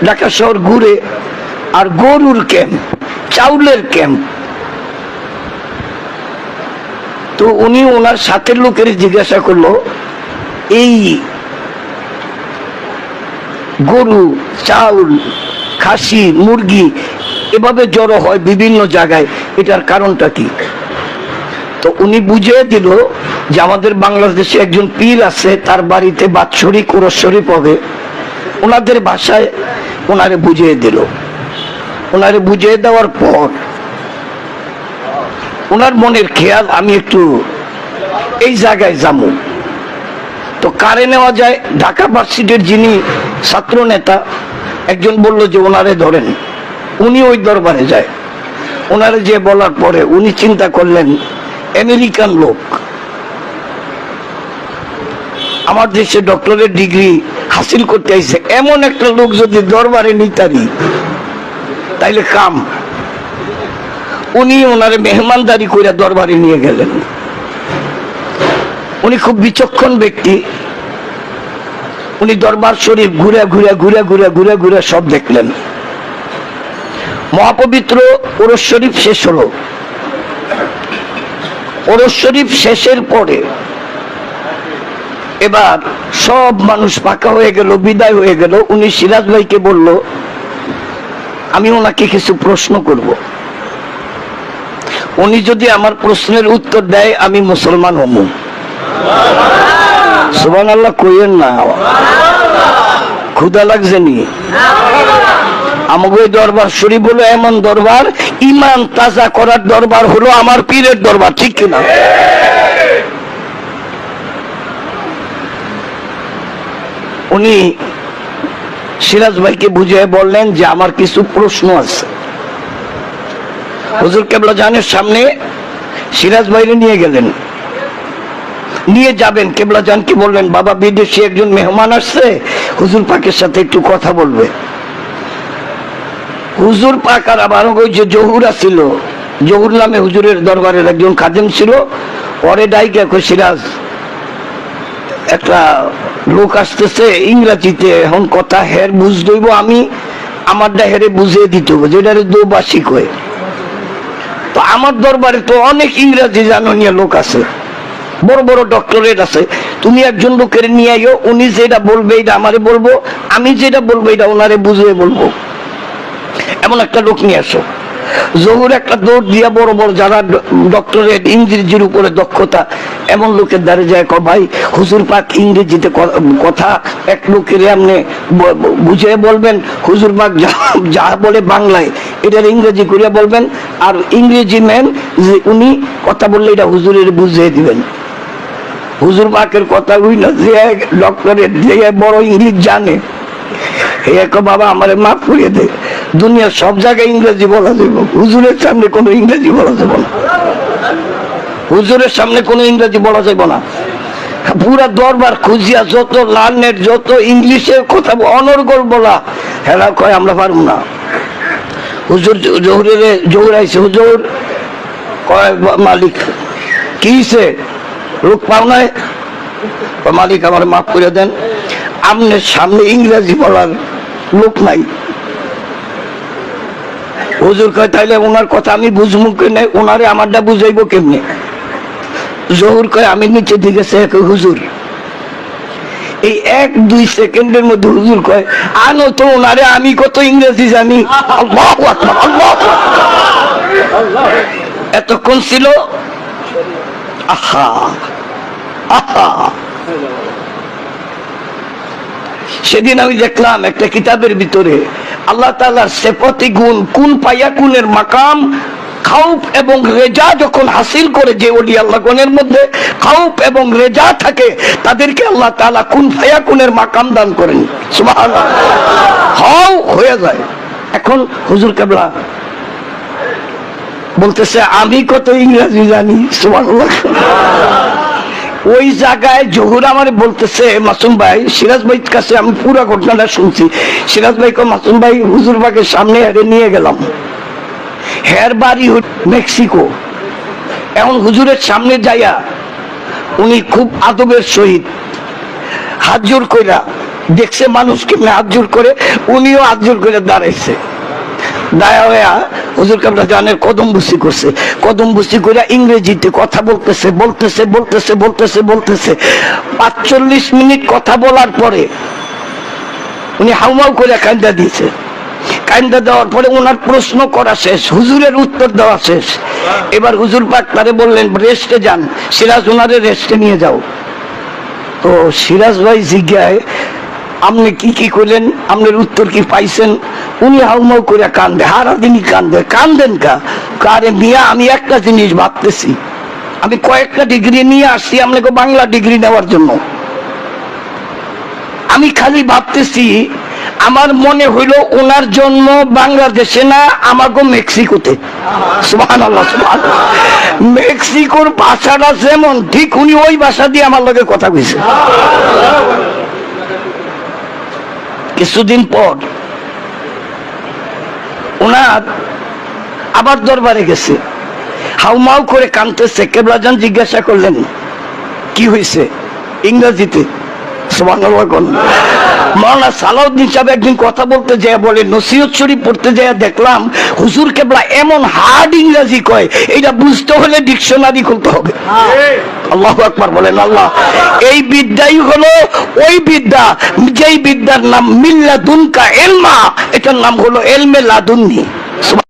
ঢাকা শহর ঘুরে, আর গরুর ক্যাম্প, চাউলের ক্যাম্প। তো উনি ওনার সাথের লোকের জিজ্ঞাসা করলো, এই গরু, চাউল, খাসি, মুরগি এভাবে জড়ো হয় বিভিন্ন জায়গায়, এটার কারণটা কি? তো উনি বুঝিয়ে দিল যে আমাদের বাংলাদেশে একজন পীর আছে, তার বাড়িতে বাৎসরিক ওরস শরীফ হবে। ওনাদের ভাষায় ওনারে বুঝিয়ে দিল। ওনারে বুঝিয়ে দেওয়ার পর ওনার মনের খেয়াল, আমি একটু এই জায়গায় যাবো। তো কারে নেওয়া যায়? ঢাকা ভার্সিটির যিনি ছাত্র নেতা একজন বলল যে ওনারে ধরেন। উনি ওই দরবারে যায়। ওনারে যে বলার পরে উনি চিন্তা করলেন, আমেরিকান লোক, আমার দেশে ডক্টরেট ডিগ্রি হাসিল করতে আইছে, এমন একটা লোক যদি দরবারে নিতারি তাইলে কাম। উনি ওনারে মেহমানদারি করে দরবারে নিয়ে গেলেন। উনি খুব বিচক্ষণ ব্যক্তি। উনি দরবার শরীফ ঘুরে ঘুরে ঘুরে ঘুরে ঘুরে ঘুরে সব দেখলেন। মহাপবিত্র ওরস শরীফ শেষ হলো। ওরস শরীফ শেষের পরে এবার সব মানুষ ফাঁকা হয়ে গেল, বিদায় হয়ে গেল। উনি সিরাজ ভাইকে বলল, আমি ওনাকে কিছু প্রশ্ন করব, উনি যদি আমার প্রশ্নের উত্তর দেয় আমি মুসলমান হব। সুবহানাল্লাহ কইেন না, ক্ষুধা লাগছে নি? আমাকে দরবার শরীফ হলো এমন দরবার, ইমান তাজা করার দরবার হলো আমার পীরের দরবার, ঠিক কিনা? উনি সিরাজ ভাইকে বুঝিয়ে বললেন যে আমার কিছু প্রশ্ন আছে। হুজুর কেবলা জানের সামনে সিরাজ ভাইরে নিয়ে গেলেন, নিয়ে যাবেন। কেবলা জানকে বললেন, বাবা বিদেশি একজন মেহমান আসছে, হুজুর পাকের সাথে একটু কথা বলবে। হুজুর পাক আর আবার ওই যে জহুরা ছিল, জহুর নামে হুজুরের দরবারের একজন খাদেম ছিল, পরে ডাইকে কই, সিরাজ একটা লোক আসতেছে ইংরেজিতে, এখন কথা হের বুঝ দইব, আমি আমারটা হেরে বুঝিয়ে দিতে হবে, যেটারে দোবাসী কয়। তো আমার দরবারে তো অনেক ইংরেজি জাননীয় লোক আছে, বড় বড় ডক্টরেট আছে। তুমি একজন লোকের নিয়ে আইও, উনি যেটা বলবে এটা আমারে বলবো, আমি যেটা বলবো এটা ওনারে বুঝিয়ে বলবো। এমন একটা লোক নিয়ে আসো। জহুর একটা দৌড় দিয়া বড় বড় যারা ডক্টরেট, ইংরেজির উপরে দক্ষতা, এমন লোকের দ্বারে যায়, ভাই হুজুর পাক ইংরেজিতে কথা এক লোকের এমনি বুঝিয়ে বলবেন, হুজুর পাক যা বলে বাংলায় এটার ইংরেজি করে বলবেন, আর ইংরেজি ম্যান যে উনি কথা বললে এটা হুজুরের বুঝিয়ে দিবেন। হুজুর পাকের কথা ওই না, যে ডক্টরেট, যে বড় ইংলিশ জানে, বাবা আমার মাফ করিয়ে দে, দুনিয়ার সব জায়গায় ইংরেজি বলা যাবে, হুজুরের সামনে কোনো ইংরেজি বলা যাবে না। হুজুরের সামনে কোনো ইংরেজি বলা যাবে না। পুরা দরবার খুঁজিয়া যত লার্নেট, যত ইংলিশে কথা অনর্গল বলা, হেরা কয় আমরা পারবো না। হুজুর জহুর আইছে, হুজুর কয়, মালিক কি হইছে, লোক পাও নাই? মালিক আমার মাফ করে দেন, আপনার সামনে ইংরেজি বলার লোক নাই। হুজুর কয়, তাইলে ওনার কথা আমি বুঝবো কেনে, ওনারে আমারটা বুঝাইবো কেমনে? জহুর কয়, আমি নিচে দিকে হুজুর, এই 1-2 সেকেন্ডের মধ্যে হুজুর কয়, আনো তো ওনারে, আমি কত ইংরেজি জানি। আল্লাহু আকবার, আল্লাহু আকবার। এতক্ষণ ছিল আহা আহা। সেদিন আমি দেখলাম একটা কিতাবের ভিতরে আল্লাহ তাআলার সিফাতি গুণ, কুন ফায়াকুনের মাকাম, খাউফ এবং রেজা যখন হাসিল করে, যে ওলি আল্লাহ গণের মধ্যে খাউফ এবং রেজা থাকে, তাদেরকে আল্লাহ তাআলা কুন ফায়াকুনের মাকাম দান করেন। সুবহানাল্লাহ, হাও হয়ে যায়। এখন হুজুর কেবলা বলতেছে, আমি কত ইংরেজি জানি। সুবহানাল্লাহ। ওই জায়গায় জহুর আমার বলতেছে, মাসুম ভাই, সিরাজ ভাইয়ের কাছে আমি পুরো ঘটনাটা শুনছি। সিরাজ ভাই কো, মাসুম ভাই হুজুর পাকের সামনে হেরে নিয়ে গেলাম, হের বাড়ি মেক্সিকো। এখন হুজুরের সামনে যাইয়া উনি খুব আদবের সহিত হাত জোর কইরা দেখছে মানুষ কেমনে হাত জোর করে, উনিও হাত জোর করে দাঁড়াইছে। দায়া হইয়া হুজুর কেবলা জানের কদম বুসি করছে, কদম বুসি করে ইংরেজিতে কথা বলতেছে বলতেছে বলতেছে বলতেছে বলতেছে ৪৫ মিনিট কথা বলার পরে উনি হাউমাউ করে কান্দা দিয়েছে। কান্দা দেওয়ার পরে ওনার প্রশ্ন করা শেষ, হুজুরের উত্তর দেওয়া শেষ। এবার হুজুর পাক তারে বললেন রেস্টে যান, সিরাজ ওনারে রেস্টে নিয়ে যাও। তো সিরাজ ভাই জিজ্ঞায় আপনি কি কি করলেন, আপনার উত্তর কি পাইছেন? উনি হাউমাউ করে কান্দে, হারা দিনই কান্দে। কান্দেন কারে মিয়া, আমি একটা জিনিস ভাবতেছি, আমি কয়েকটা ডিগ্রি নিয়ে আসছি আপনাকে বাংলা ডিগ্রি নেওয়ার জন্য। আমি খালি ভাবতেছি, আমার মনে হইল ওনার জন্ম বাংলাদেশে না, আমাকে মেক্সিকোতে। সুবহানাল্লাহ, সুবহানাল্লাহ। মেক্সিকোর ভাষাটা যেমন ঠিক উনি ওই ভাষা দিয়ে আমার লগে কথা কইছে। কিছুদিন পর ওনার আবার দরবারে গেছে, হাউমাউ করে কাঁদতেছে। কেবলাজান জিজ্ঞাসা করলেন কি হয়েছে, ইংরেজিতে। সুবহানাল্লাহ। মাওলানা সালাউদ্দিন সাহেব একদিন কথা বলতে যায় বলে, নসিহত শরীফ পড়তে যায় দেখলাম হুজুর কেবলা এমন হার্ড ইংরেজি কয়, এটা বুঝতে হলে ডিকশনারি খুলতে হবে। আল্লাহু আকবার বলেন। আল্লাহ, এই বিদ্যাই হলো ওই বিদ্যা যেই বিদ্যার নাম মিল্লাদুনকা ইলমা, এটার নাম হলো ইলমে লাদুন্নি।